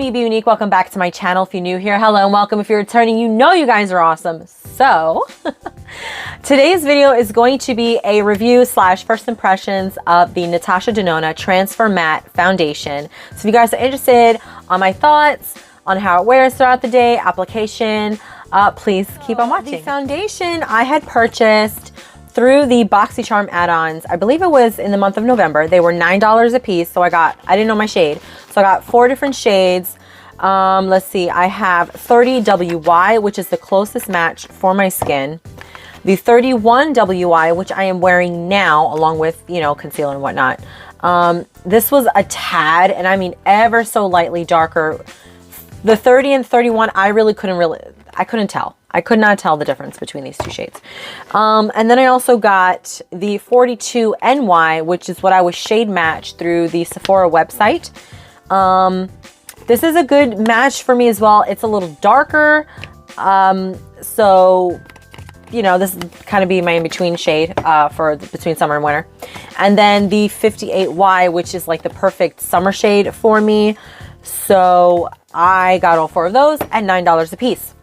me, Be Unique. Welcome back to my channel. If you're new here, hello and welcome. If you're returning, you know you guys are awesome. So today's video is going to be a review slash first impressions of the Natasha Denona Transformatte foundation. So if you guys are interested on my thoughts on how it wears throughout the day, application, please keep on watching. The foundation I had purchased through the BoxyCharm add-ons. I believe it was in the month of November. They were $9 a piece. So I didn't know my shade. So I got 4 different shades. Let's see, I have 30 WY, which is the closest match for my skin. The 31 WY, which I am wearing now, along with, you know, concealer and whatnot. This was a tad, and I mean ever so lightly darker. The 30 and 31, I couldn't tell. I could not tell the difference between these two shades. And then I also got the 42 NY, which is what I was shade matched through the Sephora website. This is a good match for me as well. It's a little darker. So, you know, this is kind of be my in-between shade between summer and winter. And then the 58Y, which is like the perfect summer shade for me. So I got all 4 of those at $9 a piece.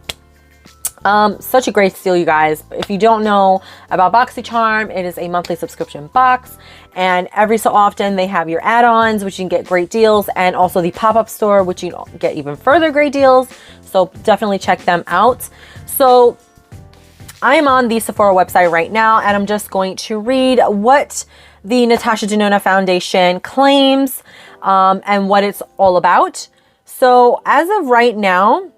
Such a great steal, you guys. If you don't know about BoxyCharm, it is a monthly subscription box, and every so often they have your add-ons, which you can get great deals, and also the pop-up store, which you can get even further great deals. So definitely check them out. So I am on the Sephora website right now, and I'm just going to read what the Natasha Denona foundation claims and what it's all about. So as of right now,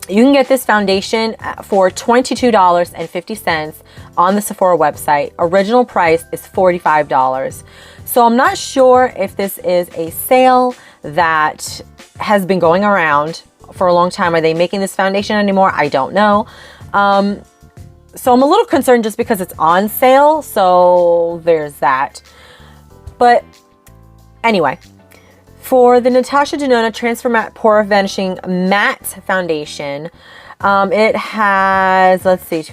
you can get this foundation for $22.50 on the Sephora website. Original price is $45. So I'm not sure if this is a sale that has been going around for a long time. Are they making this foundation anymore? I don't know. So I'm a little concerned just because it's on sale. So there's that. But anyway, for the Natasha Denona Transformatte Pore Vanishing Matte Foundation, it has, let's see,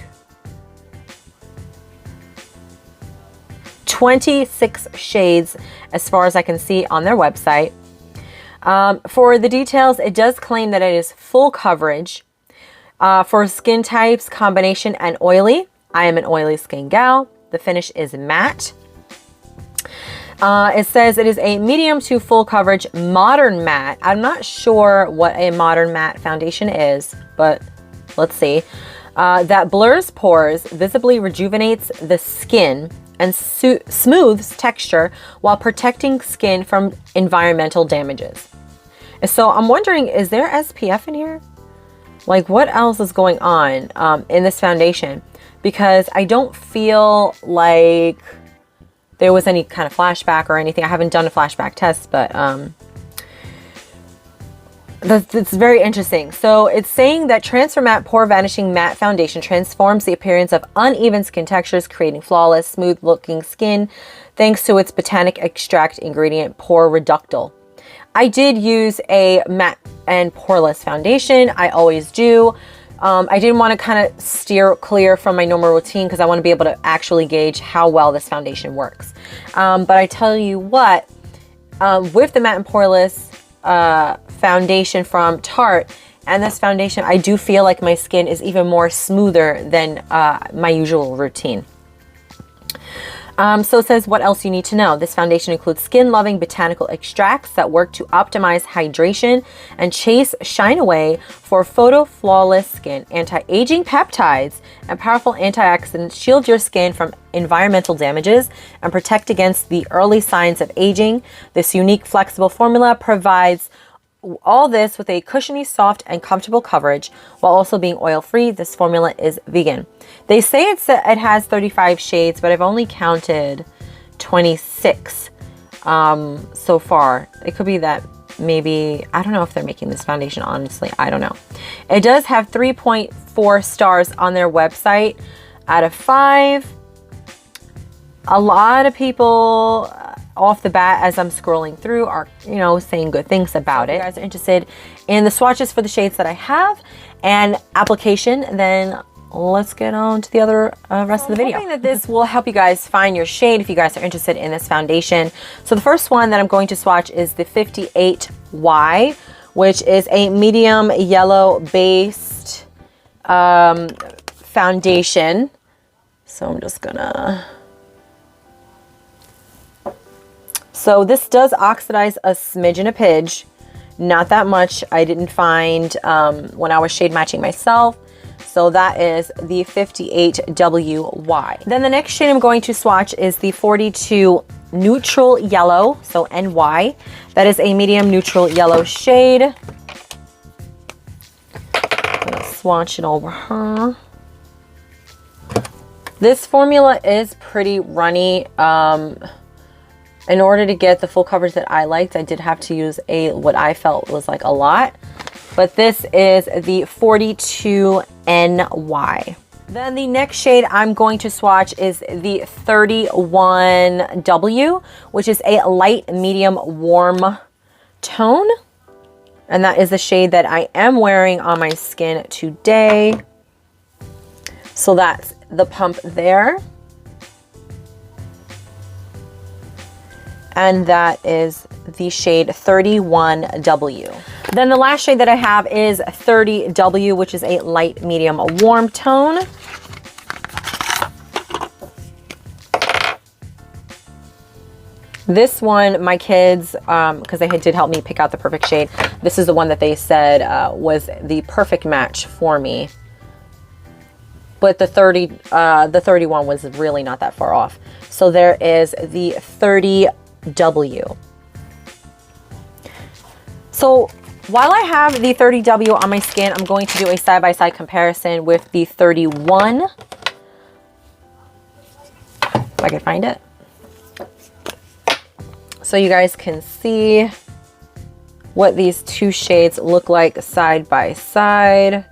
26 shades as far as I can see on their website. For the details, it does claim that it is full coverage for skin types, combination, and oily. I am an oily skin gal. The finish is matte. It says it is a medium to full coverage modern matte. I'm not sure what a modern matte foundation is, but let's see. That blurs pores, visibly rejuvenates the skin, and smooths texture while protecting skin from environmental damages. So I'm wondering, is there SPF in here? Like, what else is going on in this foundation? Because I don't feel like there was any kind of flashback or anything. I haven't done a flashback test, but that's very interesting. So it's saying that Transformatte Pore Vanishing Matte Foundation transforms the appearance of uneven skin textures, creating flawless, smooth-looking skin thanks to its botanic extract ingredient, Pore Reductal. I did use a matte and poreless foundation. I always do. I didn't want to kind of steer clear from my normal routine because I want to be able to actually gauge how well this foundation works. But I tell you what, with the matte and poreless foundation from Tarte and this foundation, I do feel like my skin is even more smoother than my usual routine. So it says what else you need to know. This foundation includes skin-loving botanical extracts that work to optimize hydration and chase shine away for photo-flawless skin. Anti-aging peptides and powerful antioxidants shield your skin from environmental damages and protect against the early signs of aging. This unique, flexible formula provides all this with a cushiony, soft, and comfortable coverage while also being oil-free. This formula is vegan. They say it has 35 shades, but I've only counted 26 so far. It could be that maybe, I don't know if they're making this foundation, honestly. I don't know. It does have 3.4 stars on their website out of 5. A lot of people off the bat as I'm scrolling through are, you know, saying good things about it. If you guys are interested in the swatches for the shades that I have and application, then let's get on to the other rest of the video. I'm hoping that this will help you guys find your shade if you guys are interested in this foundation. So the first one that I'm going to swatch is the 58Y, which is a medium yellow based foundation. So I'm just gonna, so this does oxidize a smidgen of pidge, not that much. I didn't find when I was shade matching myself. So that is the 58WY. Then the next shade I'm going to swatch is the 42 Neutral Yellow, so NY. That is a medium neutral yellow shade. I'm gonna swatch it over her. This formula is pretty runny. In order to get the full coverage that I liked, I did have to use what I felt was like a lot. But this is the 42NY. Then the next shade I'm going to swatch is the 31W, which is a light medium warm tone. And that is the shade that I am wearing on my skin today. So that's the pump there. And that is the shade 31W. Then the last shade that I have is 30W, which is a light medium warm tone. This one, my kids, because they did help me pick out the perfect shade, this is the one that they said was the perfect match for me. But the 31 was really not that far off. So there is the 30W. So while I have the 30W on my skin, I'm going to do a side-by-side comparison with the 31. If I can find it. So you guys can see what these two shades look like side by side.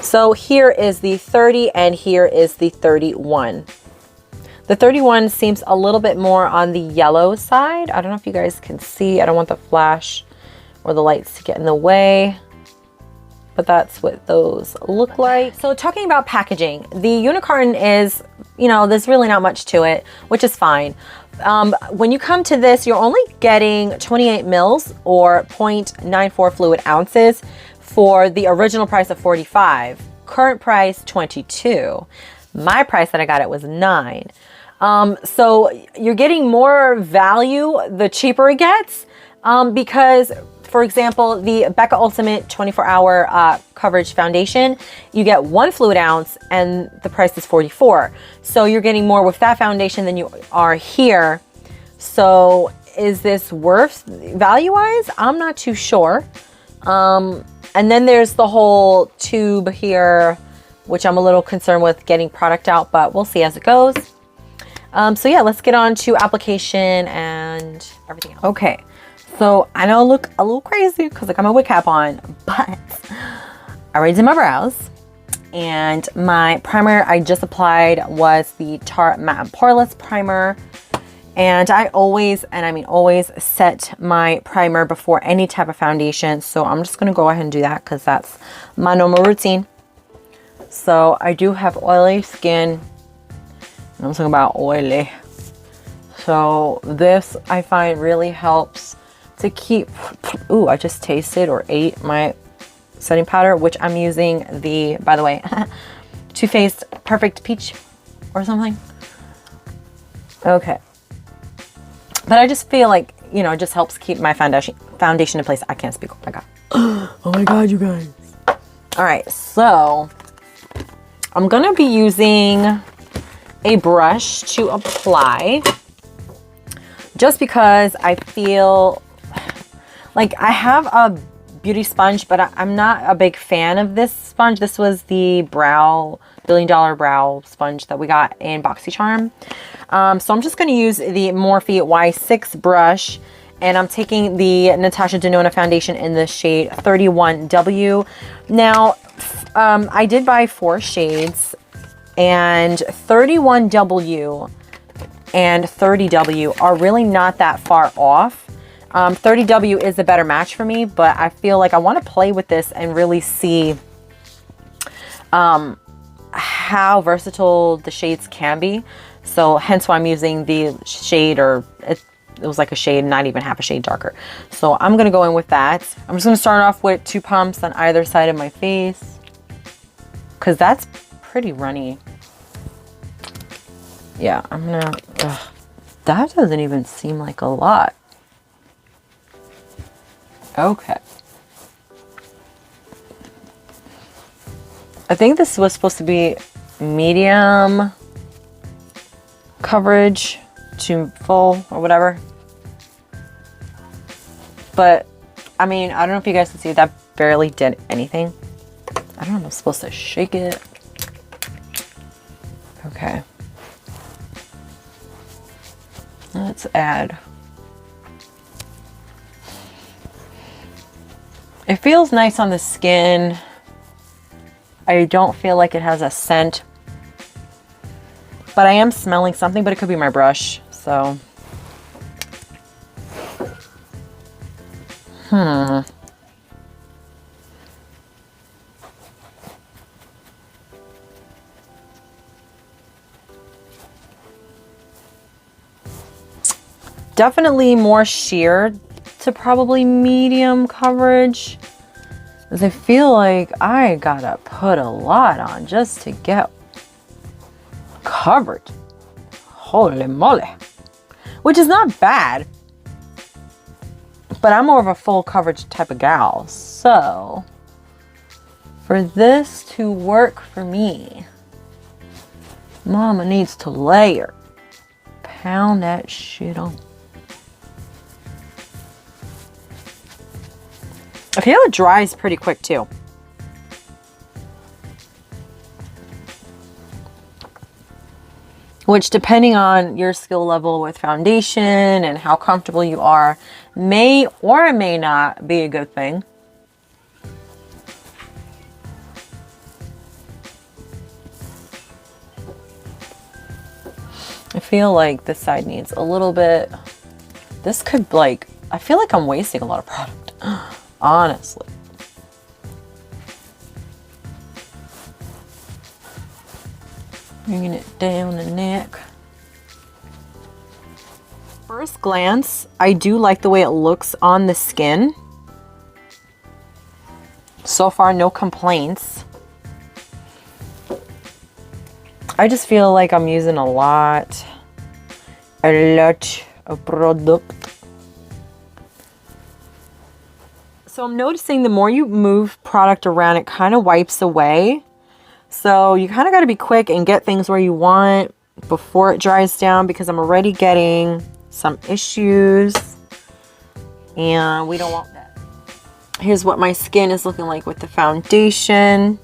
So here is the 30 and here is the 31. The 31 seems a little bit more on the yellow side. I don't know if you guys can see. I don't want the flash or the lights to get in the way. But that's what those look like. So talking about packaging, the unicorn is, you know, there's really not much to it, which is fine. When you come to this, you're only getting 28 mils or 0.94 fluid ounces for the original price of $45. Current price, $22. My price that I got it was $9. So you're getting more value the cheaper it gets, because for example, the Becca Ultimate 24-hour coverage foundation, you get 1 fluid ounce and the price is $44. So you're getting more with that foundation than you are here. So is this worth value-wise? I'm not too sure. And then there's the whole tube here, which I'm a little concerned with getting product out, but we'll see as it goes. So yeah, let's get on to application and everything else. Okay. So I know I look a little crazy because I got my wig cap on, but I already did my brows. And my primer I just applied was the Tarte Matte Poreless Primer. And I always, and I mean always, set my primer before any type of foundation. So I'm just going to go ahead and do that because that's my normal routine. So I do have oily skin. I'm talking about oily. So this I find really helps to keep, ooh, I just tasted or ate my setting powder, which I'm using the, by the way, Too Faced Perfect Peach or something. Okay. But I just feel like, you know, it just helps keep my foundation in place. I can't speak. Oh my God. Oh my God, you guys. All right. So I'm going to be using a brush to apply just because I feel like I have a beauty sponge, but I'm not a big fan of this sponge. This was the $1 billion brow sponge that we got in BoxyCharm. So I'm just going to use the Morphe Y6 brush, and I'm taking the Natasha Denona foundation in the shade 31W. Now, I did buy 4 shades, and 31W and 30W are really not that far off. 30W is a better match for me, but I feel like I want to play with this and really see how versatile the shades can be. So hence why I'm using the shade, or it was like a shade, not even half a shade darker. So I'm gonna go in with that. I'm just gonna start off with 2 pumps on either side of my face, because that's pretty runny. Yeah, I'm gonna, that doesn't even seem like a lot. Okay. I think this was supposed to be medium coverage to full or whatever. But, I mean, I don't know if you guys can see, that barely did anything. I don't know if I'm supposed to shake it. Okay. Let's add. It feels nice on the skin. I don't feel like it has a scent. But I am smelling something, but it could be my brush, so. Definitely more sheer to probably medium coverage. Because I feel like I gotta put a lot on just to get covered. Holy moly. Which is not bad. But I'm more of a full coverage type of gal. So, for this to work for me, mama needs to layer. Pound that shit on. I feel it dries pretty quick too. Which, depending on your skill level with foundation and how comfortable you are, may or may not be a good thing. I feel like this side needs a little bit. This could, like, I feel like I'm wasting a lot of product. Honestly. Bringing it down the neck. First glance, I do like the way it looks on the skin. So far, no complaints. I just feel like I'm using a lot of product. So I'm noticing the more you move product around, it kind of wipes away. So you kind of got to be quick and get things where you want before it dries down, because I'm already getting some issues and we don't want that. Here's what my skin is looking like with the foundation.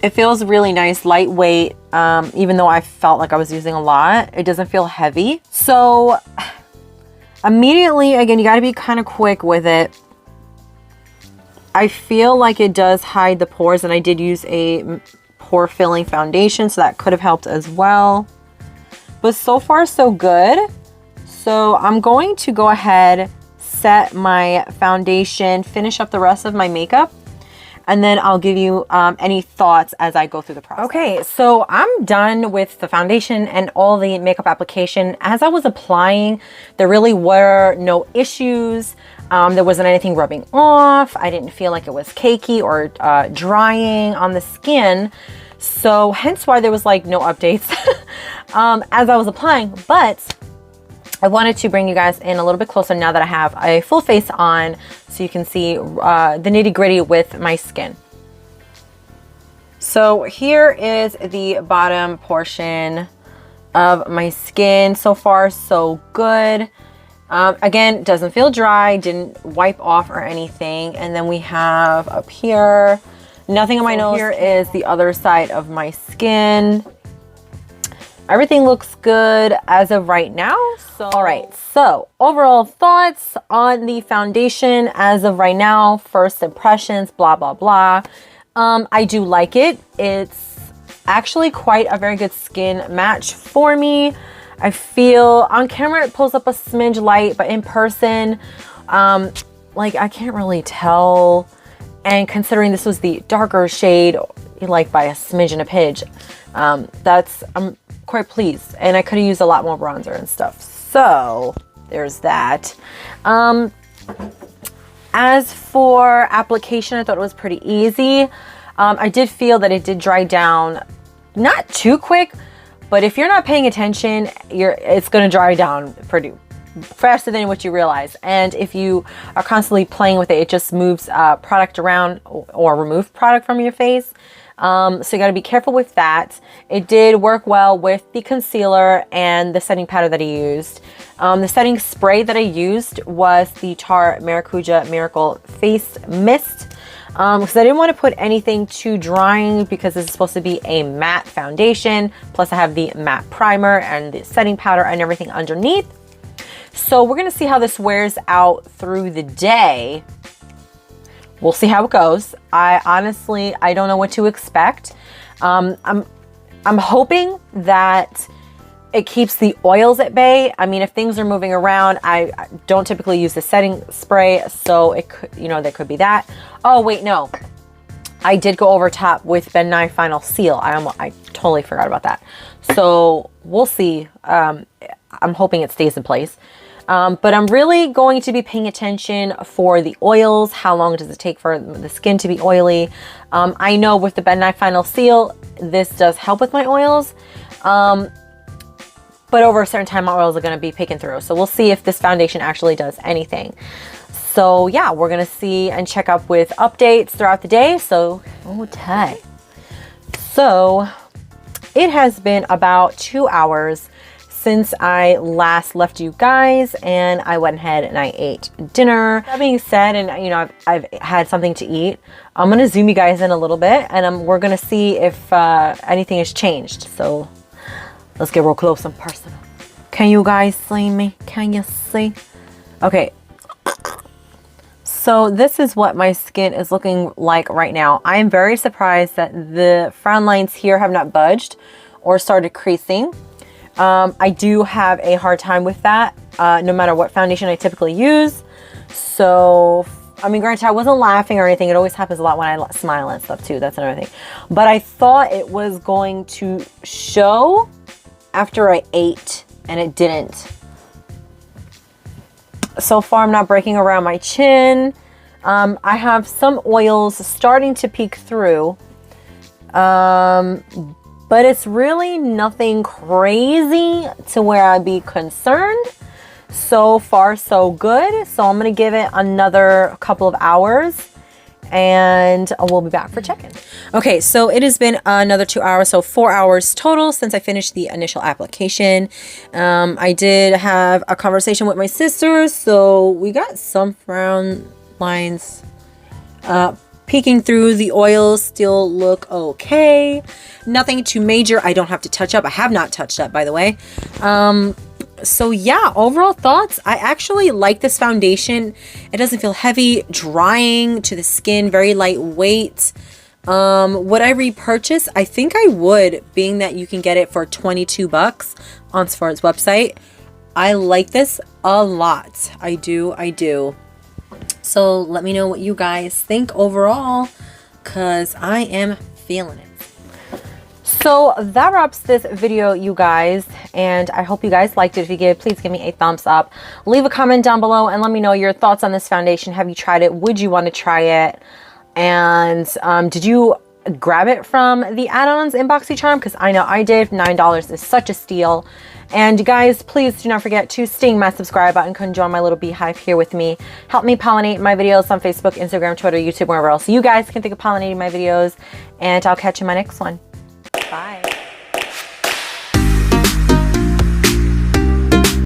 It feels really nice, lightweight, even though I felt like I was using a lot. It doesn't feel heavy. So immediately, again, you got to be kind of quick with it. I feel like it does hide the pores, and I did use a pore filling foundation, so that could have helped as well. But so far, so good. So I'm going to go ahead, set my foundation, finish up the rest of my makeup, and then I'll give you any thoughts as I go through the process. Okay, so I'm done with the foundation and all the makeup application. As I was applying, there really were no issues. There wasn't anything rubbing off. I didn't feel like it was cakey or drying on the skin. So hence why there was like no updates as I was applying. But I wanted to bring you guys in a little bit closer now that I have a full face on, so you can see the nitty gritty with my skin. So here is the bottom portion of my skin. So far, so good. Again, doesn't feel dry, didn't wipe off or anything. And then we have up here, nothing on my nose. Here is the other side of my skin. Everything looks good as of right now. So, all right, so overall thoughts on the foundation as of right now, first impressions, blah, blah, blah. I do like it. It's actually quite a very good skin match for me. I feel on camera it pulls up a smidge light, but in person, like I can't really tell. And considering this was the darker shade, like by a smidge and a pidge. I'm quite pleased, and I could have used a lot more bronzer and stuff. So there's that. As for application, I thought it was pretty easy. I did feel that it did dry down not too quick, but if you're not paying attention, it's going to dry down pretty faster than what you realize. And if you are constantly playing with it, it just moves product around or remove product from your face. So you got to be careful with that. It did work well with the concealer and the setting powder that I used. The setting spray that I used was the Tarte Maracuja Miracle Face Mist. Because I didn't want to put anything too drying, because this is supposed to be a matte foundation. Plus I have the matte primer and the setting powder and everything underneath. So we're going to see how this wears out through the day. We'll see how it goes. I honestly don't know what to expect. I'm hoping that it keeps the oils at bay. I mean, if things are moving around, I don't typically use the setting spray, so it could, there could be that. Oh wait, no. I did go over top with Ben Nye Final Seal. I totally forgot about that. So we'll see. I'm hoping it stays in place. But I'm really going to be paying attention for the oils. How long does it take for the skin to be oily? I know with the Ben Nye Final Seal, this does help with my oils. But over a certain time, my oils are going to be picking through. So we'll see if this foundation actually does anything. So yeah, we're going to see and check up with updates throughout the day. So, okay. So it has been about 2 hours since I last left you guys, and I went ahead and I ate dinner. That being said, and I've had something to eat, I'm gonna zoom you guys in a little bit, and we're gonna see if anything has changed. So let's get real close and personal. Can you guys see me? Can you see? Okay. So this is what my skin is looking like right now. I am very surprised that the frown lines here have not budged or started creasing. I do have a hard time with that, no matter what foundation I typically use. So, I mean, granted, I wasn't laughing or anything. It always happens a lot when I smile and stuff too. That's another thing. But I thought it was going to show after I ate, and it didn't. So far, I'm not breaking around my chin. I have some oils starting to peek through. But it's really nothing crazy to where I'd be concerned. So far, so good. So I'm going to give it another couple of hours, and we'll be back for check-in. Okay, so it has been another 2 hours, so 4 hours total since I finished the initial application. I did have a conversation with my sisters, so we got some frown lines peeking through. The oils still look okay. Nothing too major. I don't have to touch up. I have not touched up, by the way. So yeah, overall thoughts. I actually like this foundation. It doesn't feel heavy, drying to the skin, very lightweight. Would I repurchase? I think I would, being that you can get it for 22 bucks on Sephora's website. I like this a lot. I do. So let me know what you guys think overall, because I am feeling it. So that wraps this video, you guys, and I hope you guys liked it. If you did, please give me a thumbs up. Leave a comment down below and let me know your thoughts on this foundation. Have you tried it? Would you want to try it? And did you grab it from the add-ons in BoxyCharm? Because I know I did. $9 is such a steal. And guys, please do not forget to sting my subscribe button. Come join my little beehive here with me. Help me pollinate my videos on Facebook, Instagram, Twitter, YouTube, wherever else you guys can think of pollinating my videos. And I'll catch you in my next one. Bye.